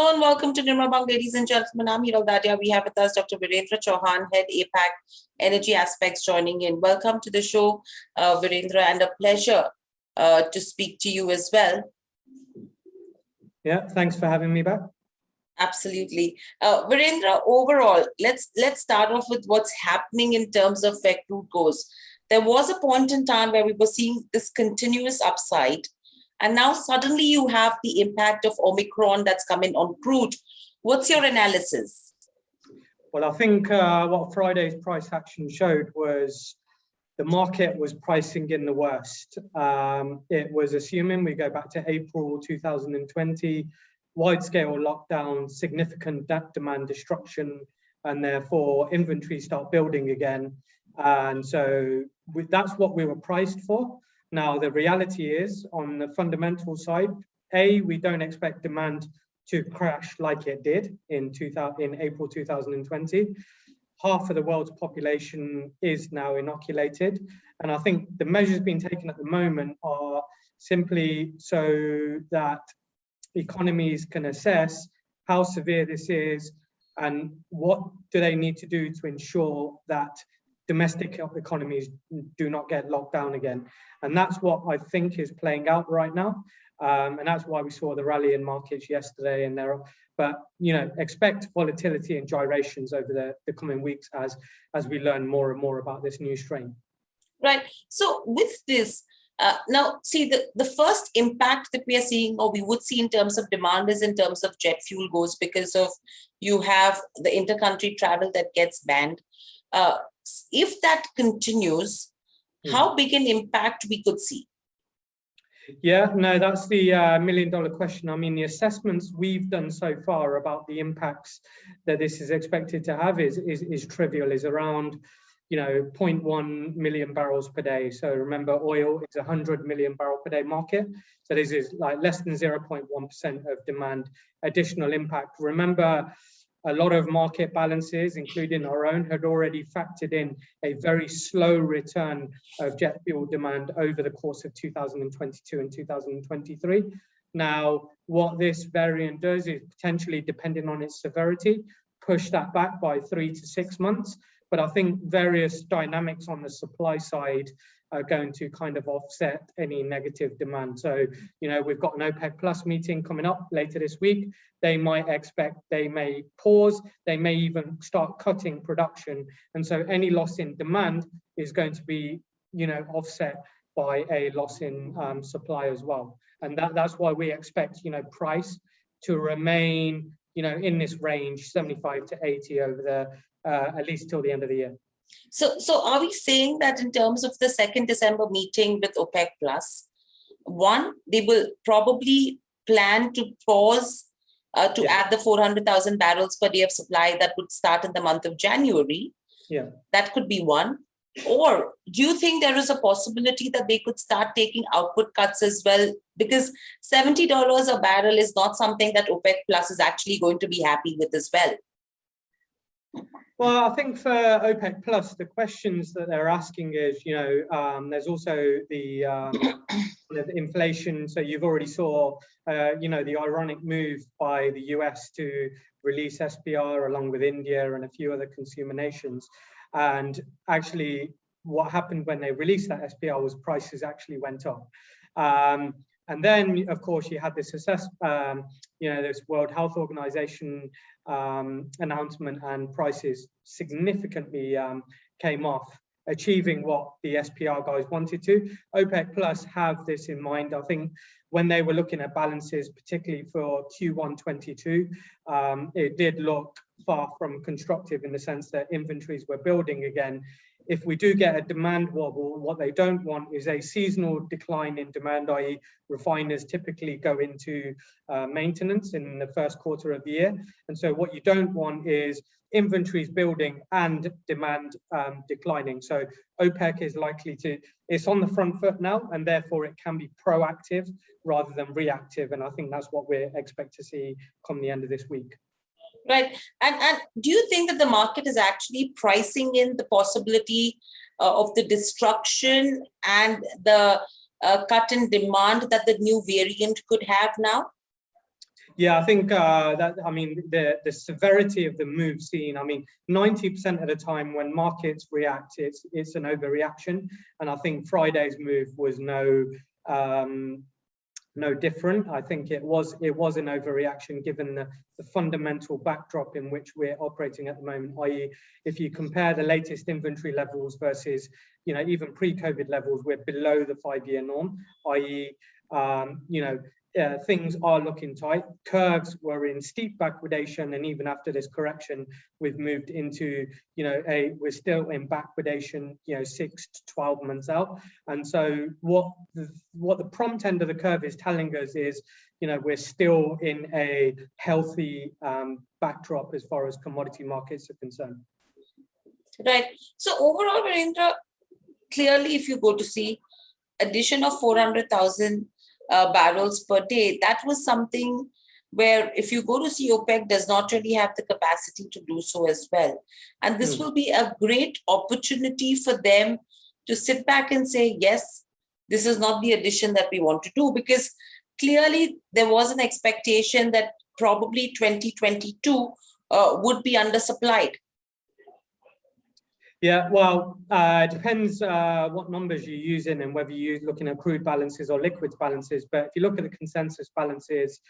Hello and welcome to Nirmal Bang, ladies and gentlemen. I'm Hiral Dadia. We have with us Dr. Virendra Chauhan, Head APAC Energy Aspects, joining in. Welcome to the show, Virendra, and a pleasure to speak to you as well. Yeah, thanks for having me back. Absolutely. Virendra, overall, let's start off with what's happening in terms of where crude goes. There was a point in time where we were seeing this continuous upside, and now suddenly you have the impact of Omicron that's come in on crude. What's your analysis? Well, I think what Friday's price action showed was the market was pricing in the worst. It was assuming we go back to April 2020, wide-scale lockdown, significant demand destruction, and therefore inventory start building again. And so that's what we were priced for. Now, the reality is, on the fundamental side, we don't expect demand to crash like it did in April 2020. Half of the world's population is now inoculated. And I think the measures being taken at the moment are simply so that economies can assess how severe this is and what do they need to do to ensure that domestic economies do not get locked down again. And that's what I think is playing out right now. And that's why we saw the rally in markets yesterday. But expect volatility and gyrations over the coming weeks as we learn more and more about this new strain. Right. So with this, now, see, the first impact that we are seeing, or we would see in terms of demand, is in terms of jet fuel goes, because of you have the intercountry travel that gets banned. If that continues, how big an impact we could see? Yeah, no, that's the $1 million question. I mean, the assessments we've done so far about the impacts that this is expected to have is trivial, is around 0.1 million barrels per day. So remember, oil is 100 million barrel per day market. So this is like less than 0.1% of demand additional impact. Remember, a lot of market balances, including our own, had already factored in a very slow return of jet fuel demand over the course of 2022 and 2023. Now, what this variant does is potentially, depending on its severity, push that back by 3 to 6 months. But I think various dynamics on the supply side are going to kind of offset any negative demand. So, we've got an OPEC Plus meeting coming up later this week. They may pause, they may even start cutting production. And so any loss in demand is going to be, offset by a loss in supply as well. And that's why we expect, price to remain, in this range, 75 to 80 over at least till the end of the year. So are we saying that in terms of the 2nd December meeting with OPEC Plus, one, they will probably plan to pause to add the 400,000 barrels per day of supply that would start in the month of January? Yeah, that could be one. Or do you think there is a possibility that they could start taking output cuts as well? Because $70 a barrel is not something that OPEC Plus is actually going to be happy with as well. Well, I think for OPEC Plus, the questions that they're asking is, there's also the inflation. So you've already saw, the ironic move by the US to release SPR along with India and a few other consumer nations. And actually, what happened when they released that SPR was prices actually went up. And then, of course, you had this this World Health Organization announcement, and prices significantly came off, achieving what the SPR guys wanted to. OPEC Plus have this in mind. I think when they were looking at balances, particularly for Q1 22, it did look far from constructive in the sense that inventories were building again. If we do get a demand wobble, what they don't want is a seasonal decline in demand, i.e. refiners typically go into maintenance in the first quarter of the year. And so what you don't want is inventories building and demand declining. So OPEC is likely it's on the front foot now, and therefore it can be proactive rather than reactive. And I think that's what we expect to see come the end of this week. Right. And do you think that the market is actually pricing in the possibility of the destruction and the cut in demand that the new variant could have now? Yeah, I think I mean, the severity of the move seen, I mean, 90% of the time when markets react, it's an overreaction. And I think Friday's move was no different. I think it was an overreaction given the fundamental backdrop in which we're operating at the moment, i.e. if you compare the latest inventory levels versus, you know, even pre-COVID levels, we're below the 5-year norm, i.e. You know, things are looking tight. Curves were in steep backwardation, and even after this correction, we've moved into, you know, we're still in backwardation, you know, 6 to 12 months out. And so what the prompt end of the curve is telling us is, you know, we're still in a healthy backdrop as far as commodity markets are concerned. Right. So overall, Virendra, clearly, if you go to see addition of 400,000 barrels per day, that was something where if you go to see OPEC does not really have the capacity to do so as well. And this will be a great opportunity for them to sit back and say, yes, this is not the addition that we want to do, because clearly there was an expectation that probably 2022 would be undersupplied. Yeah, well, it depends what numbers you're using and whether you're looking at crude balances or liquids balances. But if you look at the consensus balances,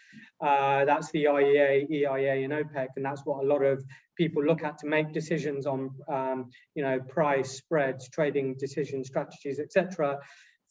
that's the IEA, EIA, and OPEC, and that's what a lot of people look at to make decisions on, you know, price, spreads, trading decisions, strategies, etc.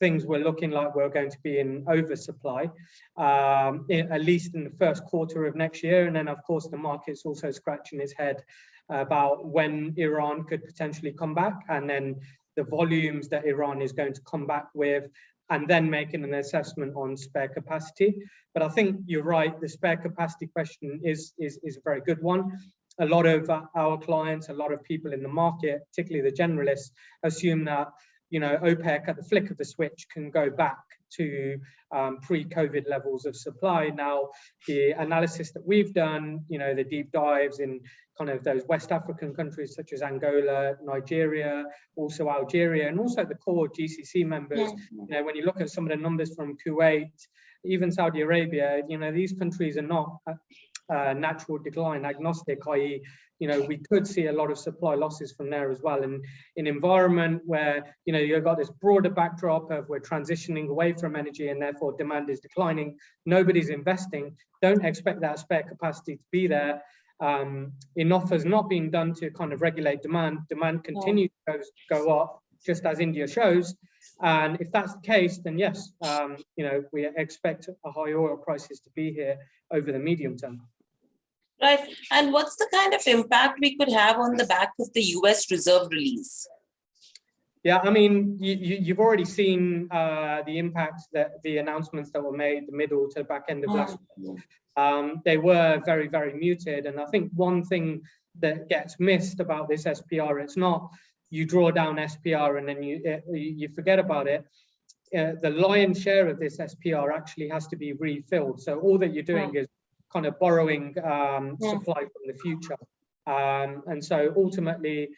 Things were looking like we're going to be in oversupply, at least in the first quarter of next year. And then, of course, the market's also scratching its head about when Iran could potentially come back, and then the volumes that Iran is going to come back with, and then making an assessment on spare capacity. But I think you're right, the spare capacity question is a very good one. A lot of our clients, a lot of people in the market, particularly the generalists, assume that, you know, OPEC at the flick of the switch can go back to pre-COVID levels of supply. Now, the analysis that we've done, you know, the deep dives in kind of those West African countries such as Angola, Nigeria, also Algeria, and also the core GCC members. You know, when you look at some of the numbers from Kuwait, even Saudi Arabia, you know, these countries are not natural decline agnostic, i.e., you know, we could see a lot of supply losses from there as well. And in an environment where, you know, you've got this broader backdrop of we're transitioning away from energy and therefore demand is declining, nobody's investing, don't expect that spare capacity to be there. Enough has not been done to kind of regulate demand. Demand continues to go up, just as India shows. And if that's the case, then yes, you know, we expect high oil prices to be here over the medium term. Right. And what's the kind of impact we could have on the back of the US reserve release? Yeah, I mean, you've already seen the impact that the announcements that were made the middle to the back end of last year. They were very, very muted. And I think one thing that gets missed about this SPR, it's not you draw down SPR and then you forget about it. The lion's share of this SPR actually has to be refilled. So all that you're doing is kind of borrowing supply from the future. And so ultimately,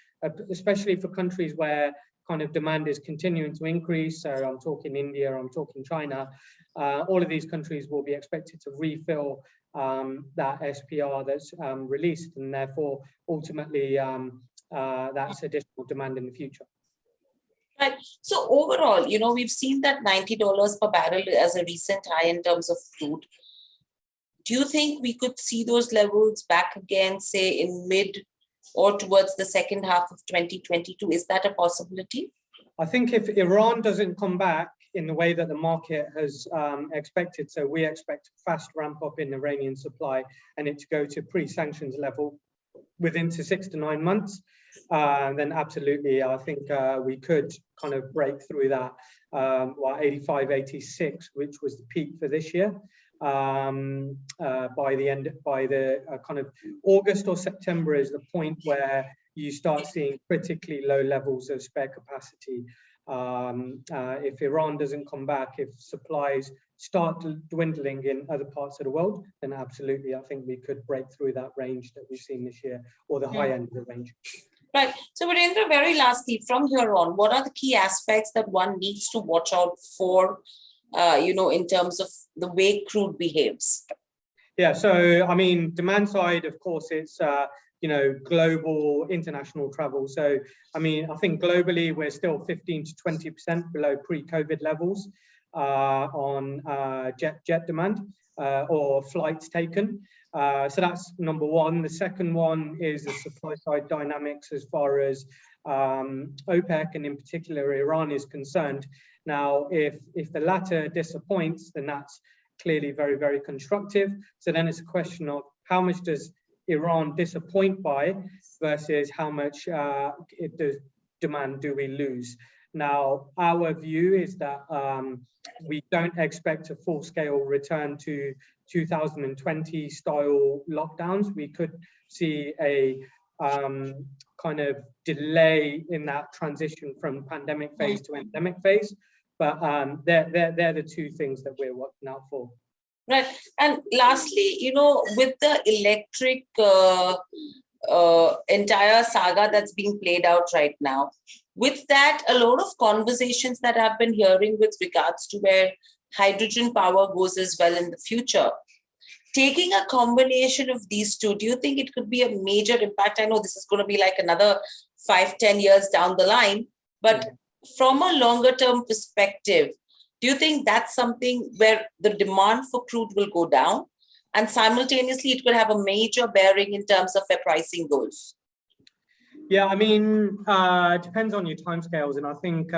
especially for countries where kind of demand is continuing to increase, so I'm talking India, I'm talking China, all of these countries will be expected to refill that SPR that's released, and therefore ultimately that's additional demand in the future. Right. So overall, you know, we've seen that $90 per barrel as a recent high in terms of crude. Do you think we could see those levels back again, say in mid or towards the second half of 2022? Is that a possibility? I think if Iran doesn't come back in the way that the market has expected, so we expect a fast ramp up in Iranian supply and it to go to pre-sanctions level within 6 to 9 months, then absolutely, I think we could kind of break through that 85, 86, which was the peak for this year. By the kind of August or September is the point where you start seeing critically low levels of spare capacity. If Iran doesn't come back, if supplies start dwindling in other parts of the world, then absolutely, I think we could break through that range that we've seen this year, or the high end of the range. Right. So, Virendra, very lastly, from here on, what are the key aspects that one needs to watch out for, you know, in terms of the way crude behaves? Yeah, so I mean, demand side, of course, it's global international travel. So I mean, I think globally we're still 15 to 20% below pre-COVID levels on jet demand or flights taken. So that's number one. The second one is the supply side dynamics as far as OPEC and in particular Iran is concerned. Now, if the latter disappoints, then that's clearly very, very constructive. So then it's a question of how much does Iran disappoint by versus how much demand do we lose. Now, our view is that we don't expect a full-scale return to 2020 style lockdowns. We could see a kind of delay in that transition from pandemic phase to endemic phase. But they're the two things that we're watching out for. Right. And lastly, with the electric entire saga that's being played out right now, with that, a lot of conversations that I've been hearing with regards to where hydrogen power goes as well in the future. Taking a combination of these two, do you think it could be a major impact? I know this is going to be like another 5-10 years down the line, but from a longer term perspective, do you think that's something where the demand for crude will go down and simultaneously it could have a major bearing in terms of where pricing goes? Yeah, I mean, it depends on your timescales. And I think,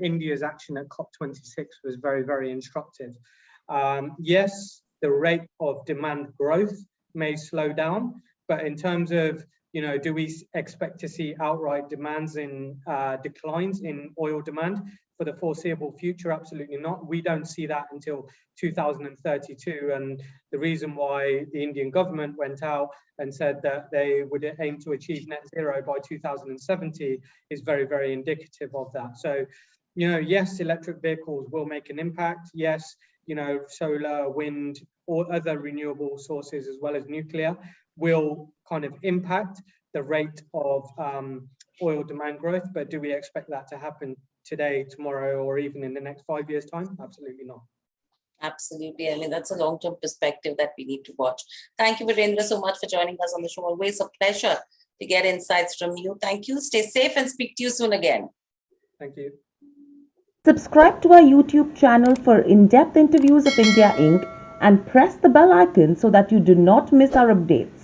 India's action at COP26 was very, very instructive. Yes, the rate of demand growth may slow down, but in terms of do we expect to see outright demands in declines in oil demand for the foreseeable future? Absolutely not. We don't see that until 2032. And the reason why the Indian government went out and said that they would aim to achieve net zero by 2070 is very, very indicative of that. So, yes, electric vehicles will make an impact. Yes, solar, wind, or other renewable sources, as well as nuclear, will kind of impact the rate of oil demand growth. But do we expect that to happen today, tomorrow, or even in the next 5 years' time? Absolutely not. Absolutely. I mean, that's a long-term perspective that we need to watch. Thank you, Virendra, so much for joining us on the show. Always a pleasure to get insights from you. Thank you. Stay safe and speak to you soon again. Thank you. Subscribe to our YouTube channel for in-depth interviews of India Inc. and press the bell icon so that you do not miss our updates.